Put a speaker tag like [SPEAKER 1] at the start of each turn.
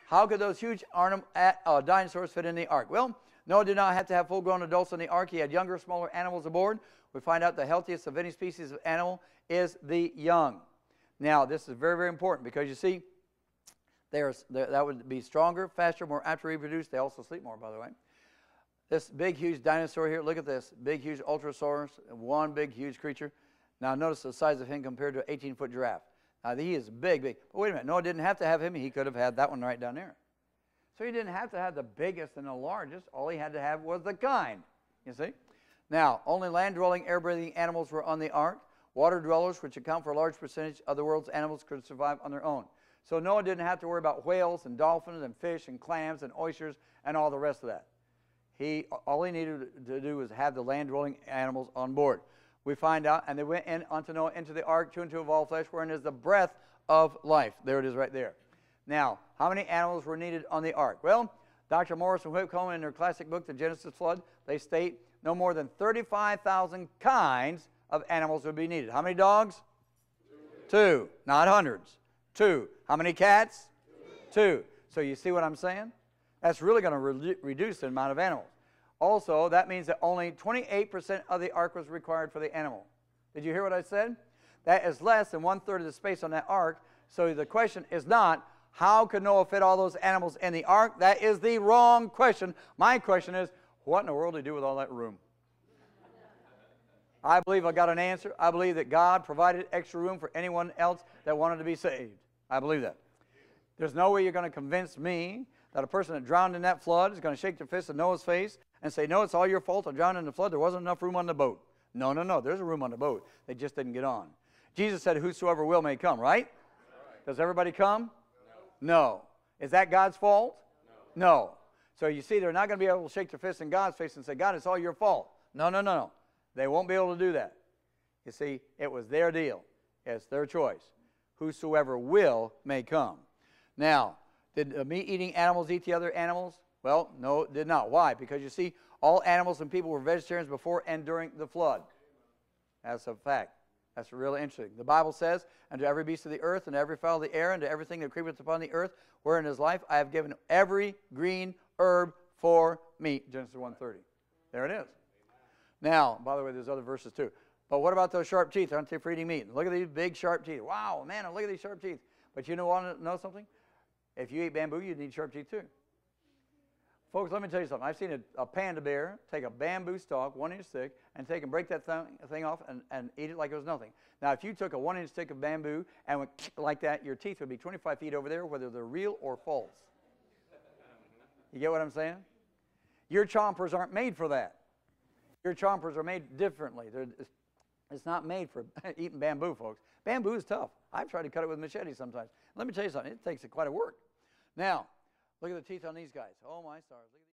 [SPEAKER 1] How could those huge dinosaurs fit in the ark? Well, Noah did not have to have full-grown adults in the ark. He had younger, smaller animals aboard. We find out the healthiest of any species of animal is the young. Now, this is very, very important because you see, that would be stronger, faster, more apt to reproduce. They also sleep more, by the way. This big, huge dinosaur here, look at this. Big, huge Ultrasaurus, one big, huge creature. Now, notice the size of him compared to an 18-foot giraffe. Now, he is big, big. But wait a minute. Noah didn't have to have him. He could have had that one right down there. So he didn't have to have the biggest and the largest. All he had to have was the kind, you see. Now, only land-dwelling, air-breathing animals were on the ark. Water dwellers, which account for a large percentage of the world's animals, could survive on their own. So Noah didn't have to worry about whales and dolphins and fish and clams and oysters and all the rest of that. All he needed to do was have the land-dwelling animals on board. We find out, and they went in unto Noah into the ark, two and two of all flesh, wherein is the breath of life. There it is right there. Now, how many animals were needed on the ark? Well, Dr. Morris and Whitcomb, in their classic book, The Genesis Flood, they state no more than 35,000 kinds of animals would be needed. How many dogs? Two. Not hundreds. Two. How many cats? Two. So you see what I'm saying? That's really going to reduce the amount of animals. Also, that means that only 28% of the ark was required for the animal. Did you hear what I said? That is less than 1/3 of the space on that ark. So the question is not, how could Noah fit all those animals in the ark? That is the wrong question. My question is, what in the world did he do with all that room? I believe I got an answer. I believe that God provided extra room for anyone else that wanted to be saved. I believe that. There's no way you're going to convince me that a person that drowned in that flood is going to shake their fist in Noah's face and say, no, it's all your fault. I drowned in the flood. There wasn't enough room on the boat. No, no, no. There's a room on the boat. They just didn't get on. Jesus said, whosoever will may come, right? Does everybody come? No. Is that God's fault? No. So you see, they're not going to be able to shake their fist in God's face and say, God, it's all your fault. No, no, no, no. They won't be able to do that. You see, it was their deal. It's their choice. Whosoever will may come. Now, did the meat-eating animals eat the other animals? Well, no, it did not. Why? Because you see, all animals and people were vegetarians before and during the flood. That's a fact. That's really interesting. The Bible says, and to every beast of the earth, and to every fowl of the air, and to everything that creepeth upon the earth, wherein is life, I have given every green herb for meat. Genesis 1:30. There it is. Now, by the way, there's other verses too. But what about those sharp teeth? Aren't they for eating meat? Look at these big sharp teeth. Wow, man, look at these sharp teeth. But you want to know something? If you eat bamboo, you need sharp teeth too. Folks, let me tell you something. I've seen a panda bear take a bamboo stalk, 1 inch thick, and take and break that thing off and eat it like it was nothing. Now, if you took a 1 inch stick of bamboo and went like that, your teeth would be 25 feet over there, whether they're real or false. You get what I'm saying? Your chompers aren't made for that. Your chompers are made differently. It's not made for eating bamboo, folks. Bamboo is tough. I've tried to cut it with machetes sometimes. Let me tell you something. It takes quite a work. Now, look at the teeth on these guys. Oh, my stars. Look at